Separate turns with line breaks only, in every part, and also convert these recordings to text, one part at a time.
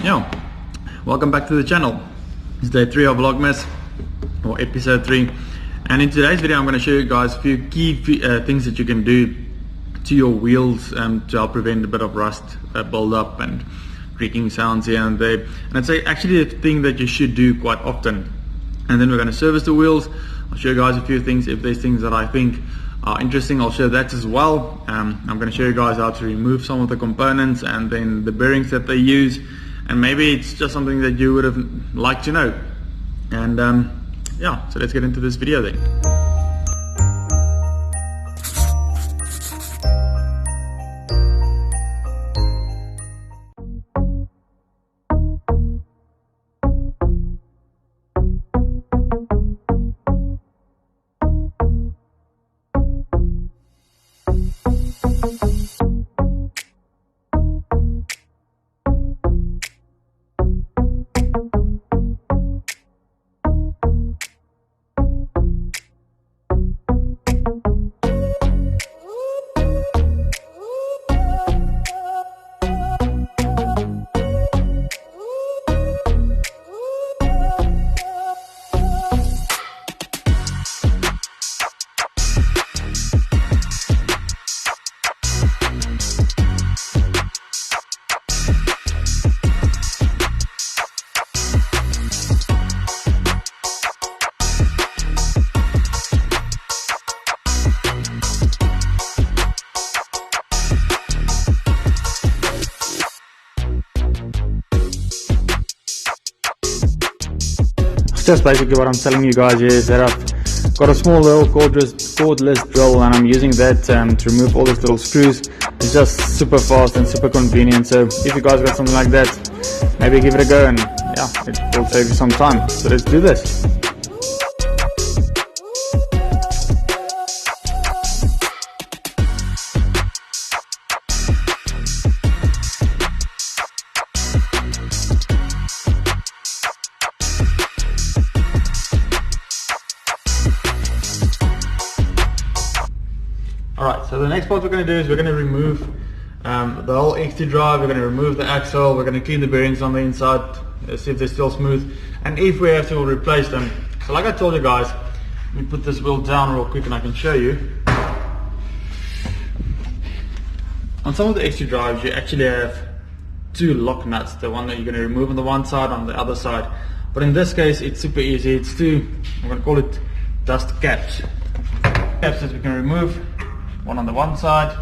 Yo, welcome back to the channel. It's day 3 of Vlogmas, or episode 3, and in today's video I'm going to show you guys a few key things that you can do to your wheels to help prevent a bit of rust build up and creaking sounds here and there. And it's actually a thing that you should do quite often. And then we're going to service the wheels. I'll show you guys a few things. If there's things that I think are interesting, I'll share that as well. I'm going to show you guys how to remove some of the components and then the bearings that they use, and maybe it's just something that you would have liked to know. And yeah, so let's get into this video then. Just basically what I'm telling you guys is that I've got a small little cordless drill, and I'm using that to remove all these little screws. It's just super fast and super convenient, so if you guys got something like that, maybe give it a go, and yeah, it will save you some time. So let's do this. Alright, so the next part we're going to do is we're going to remove the whole XT drive. We're going to remove the axle, we're going to clean the bearings on the inside, see if they're still smooth, and if we have to, we'll replace them. So like I told you guys, let me put this wheel down real quick and I can show you. On some of the XT drives you actually have two lock nuts, the one that you're going to remove on the one side, on the other side. But in this case it's super easy. It's two, I'm going to call it dust caps. Caps that we can remove. One on the one side,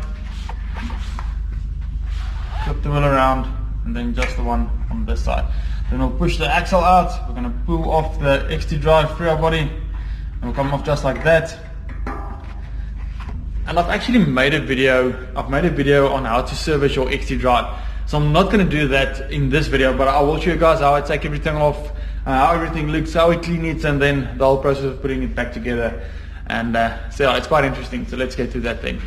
flip the wheel around, and then just the one on this side. Then we'll push the axle out, we're going to pull off the XT drive through our body, and we'll come off just like that. And I've actually made a video on how to service your XT drive. So I'm not going to do that in this video, but I will show you guys how I take everything off, how everything looks, how we clean it, and then the whole process of putting it back together. And so yeah, it's quite interesting, so let's get to that thing.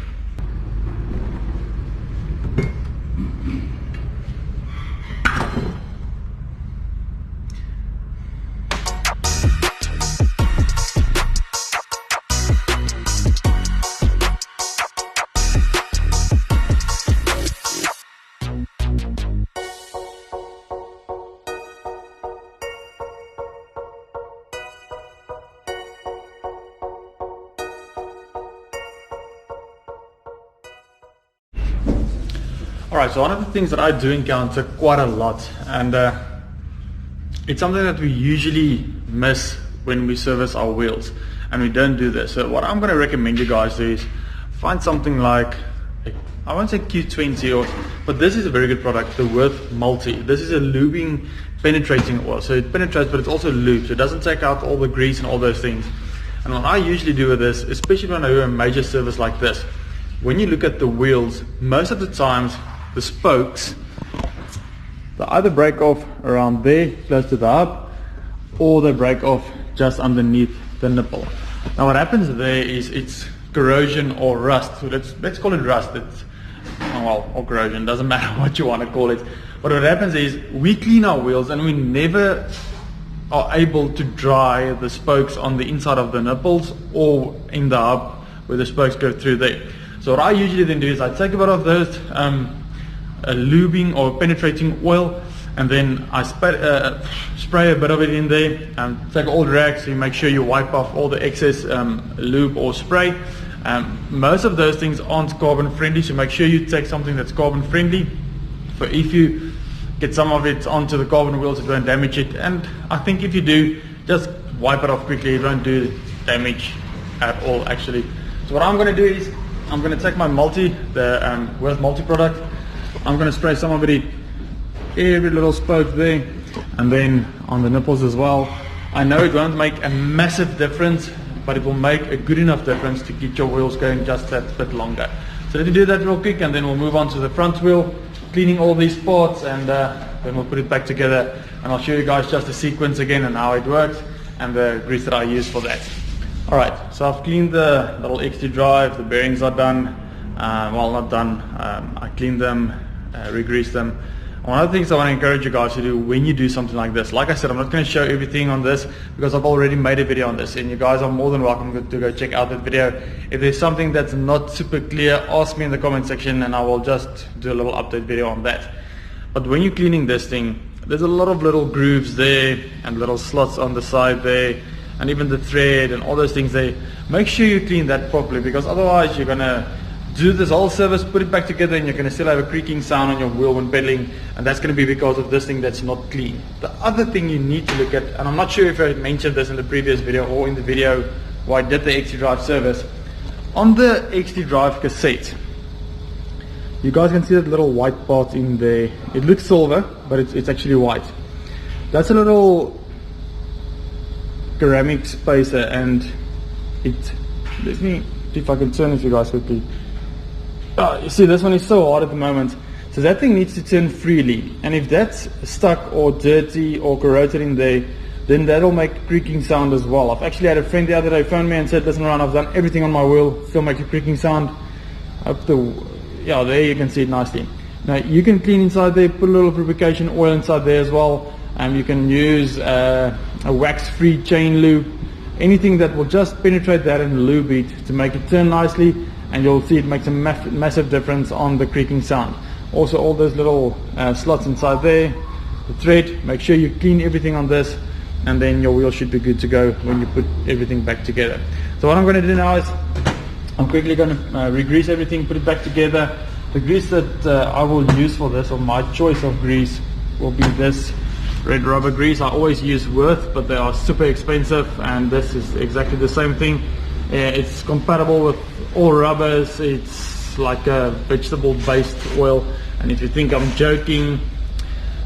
Alright, so one of the things that I do encounter quite a lot, and it's something that we usually miss when we service our wheels, and we don't do this. So what I'm going to recommend you guys do is find something like, I won't say Q20, but this is a very good product, the Worth Multi. This is a lubing penetrating oil, so it penetrates but it's also lubed, so it doesn't take out all the grease and all those things. And what I usually do with this, especially when I do a major service like this, when you look at the wheels, most of the times the spokes, they either break off around there close to the hub, or they break off just underneath the nipple. Now what happens there is it's corrosion or rust. So let's call it rust. It's, well, or corrosion, doesn't matter what you want to call it. But what happens is we clean our wheels and we never are able to dry the spokes on the inside of the nipples or in the hub where the spokes go through there. So what I usually then do is I take a bit of this lubing or penetrating oil, and then I spray a bit of it in there, and take all the rags, so you make sure you wipe off all the excess lube or spray. Most of those things aren't carbon friendly, so make sure you take something that's carbon friendly. For if you get some of it onto the carbon wheels, it won't damage it, and I think if you do, just wipe it off quickly, it won't do damage at all actually. So what I'm going to do is I'm going to take my Wheels multi product. I'm going to spray some of it every little spoke there, and then on the nipples as well. I know it won't make a massive difference, but it will make a good enough difference to get your wheels going just that bit longer. So let me do that real quick, and then we'll move on to the front wheel, cleaning all these parts, and then we'll put it back together, and I'll show you guys just the sequence again and how it works and the grease that I use for that. Alright, so I've cleaned the little XT drive, the bearings are done, well, not done, I cleaned them, re-greased them. One of the things I want to encourage you guys to do when you do something like this, like I said, I'm not going to show everything on this because I've already made a video on this, and you guys are more than welcome to go check out that video. If there's something that's not super clear, ask me in the comment section and I will just do a little update video on that. But when you're cleaning this thing, there's a lot of little grooves there and little slots on the side there, and even the thread and all those things there. Make sure you clean that properly, because otherwise you're going to do this whole service, put it back together, and you're going to still have a creaking sound on your wheel when pedaling, and that's going to be because of this thing that's not clean. The other thing you need to look at, and I'm not sure if I mentioned this in the previous video or in the video where I did the XT drive service, on the XT drive cassette, you guys can see that little white part in there. It looks silver, but it's actually white. That's a little ceramic spacer, and let me see if I can turn it for you guys quickly. You see, this one is so hard at the moment, so that thing needs to turn freely, and if that's stuck or dirty or corroded in there, then that'll make a creaking sound as well. I've actually had a friend the other day phone me and said, listen Ron, I've done everything on my wheel, still makes a creaking sound. Yeah, there you can see it nicely. Now you can clean inside there, put a little lubrication oil inside there as well, and you can use a wax-free chain lube, anything that will just penetrate that and lube it to make it turn nicely, and you'll see it makes a massive difference on the creaking sound. Also all those little slots inside there, the thread, make sure you clean everything on this, and then your wheel should be good to go when you put everything back together. So what I'm going to do now is I'm quickly going to re-grease everything, put it back together. The grease that I will use for this, or my choice of grease, will be this red rubber grease. I always use Worth, but they are super expensive, and this is exactly the same thing. It's compatible with all rubbers. It's like a vegetable based oil, and if you think I'm joking,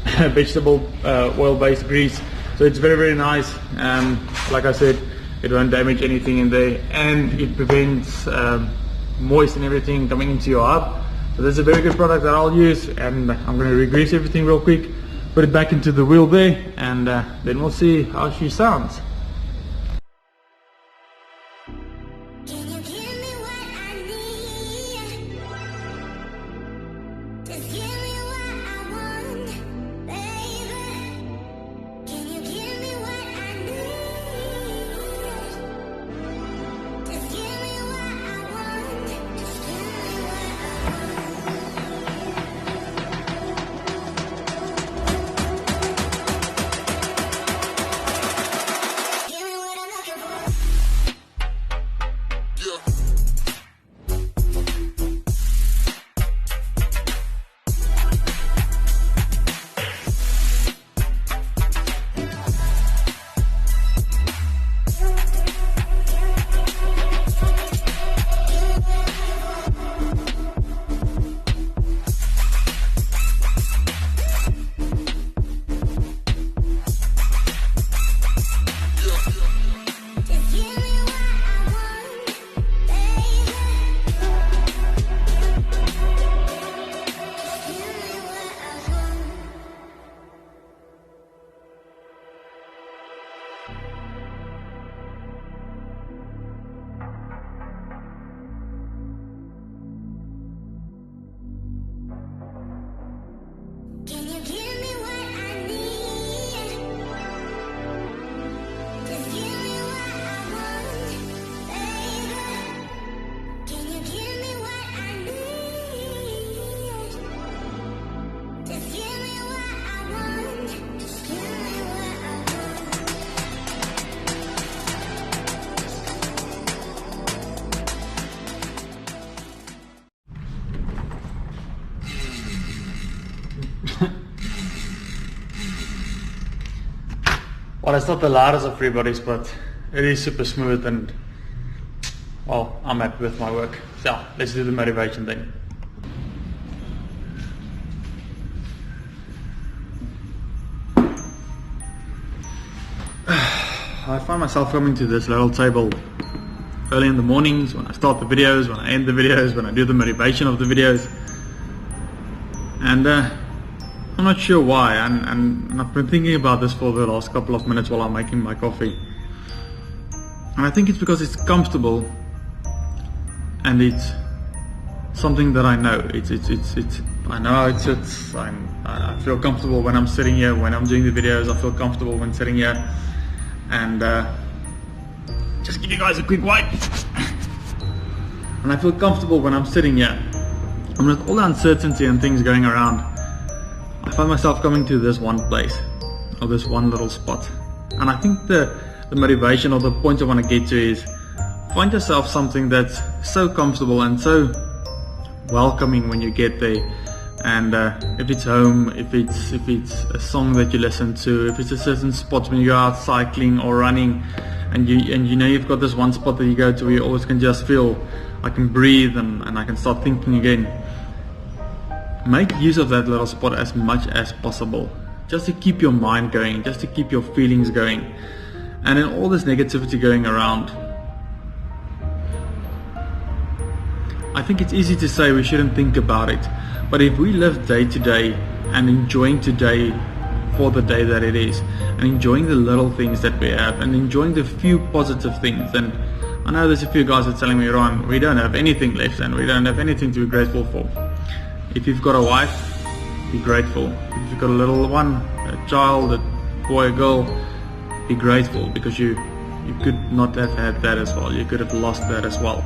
vegetable oil based grease. So it's very, very nice. Like I said, it won't damage anything in there, and it prevents moist and everything coming into your hub. So this is a very good product that I'll use, and I'm going to re-grease everything real quick, put it back into the wheel there, and then we'll see how she sounds. Well, it's not the loudest of free bodies, but it is super smooth, and well, I'm happy with my work. So let's do the motivation thing. I find myself coming to this little table early in the mornings, when I start the videos, when I end the videos, when I do the motivation of the videos, and I'm not sure why, and I've been thinking about this for the last couple of minutes while I'm making my coffee, and I think it's because it's comfortable, and it's something that I know. I know how it sits. I feel comfortable when I'm sitting here, when I'm doing the videos. I feel comfortable when sitting here. And just give you guys a quick wipe. And I feel comfortable when I'm sitting here. And with all the uncertainty and things going around, I find myself coming to this one place, or this one little spot. And I think the motivation, or the point I want to get to, is find yourself something that's so comfortable and so welcoming when you get there. And if it's home, if it's a song that you listen to, if it's a certain spot when you go out cycling or running, and you know you've got this one spot that you go to where you always can just feel I can breathe and I can start thinking again. Make use of that little spot as much as possible, just to keep your mind going, just to keep your feelings going. And in all this negativity going around, I think it's easy to say we shouldn't think about it. But if we live day to day and enjoying today for the day that it is, and enjoying the little things that we have, and enjoying the few positive things, and I know there's a few guys that are telling me, Ron, we don't have anything left and we don't have anything to be grateful for. If you've got a wife, be grateful. If you've got a little one, a child, a boy, a girl, be grateful, because you could not have had that as well. You could have lost that as well.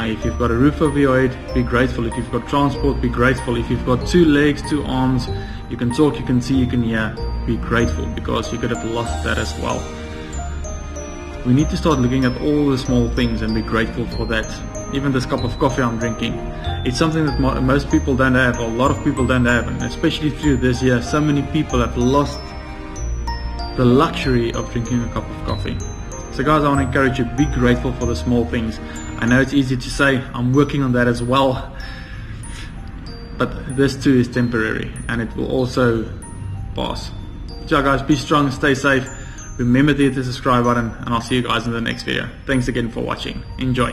If you've got a roof over your head, be grateful. If you've got transport, be grateful. If you've got 2 legs, 2 arms, you can talk, you can see, you can hear, be grateful, because you could have lost that as well. We need to start looking at all the small things and be grateful for that. Even this cup of coffee I'm drinking, it's something that most people don't have, or a lot of people don't have, and especially through this year, so many people have lost the luxury of drinking a cup of coffee. So guys, I want to encourage you, be grateful for the small things. I know it's easy to say, I'm working on that as well, but this too is temporary, and it will also pass. So guys, be strong, stay safe, remember to hit the subscribe button, and I'll see you guys in the next video. Thanks again for watching. Enjoy.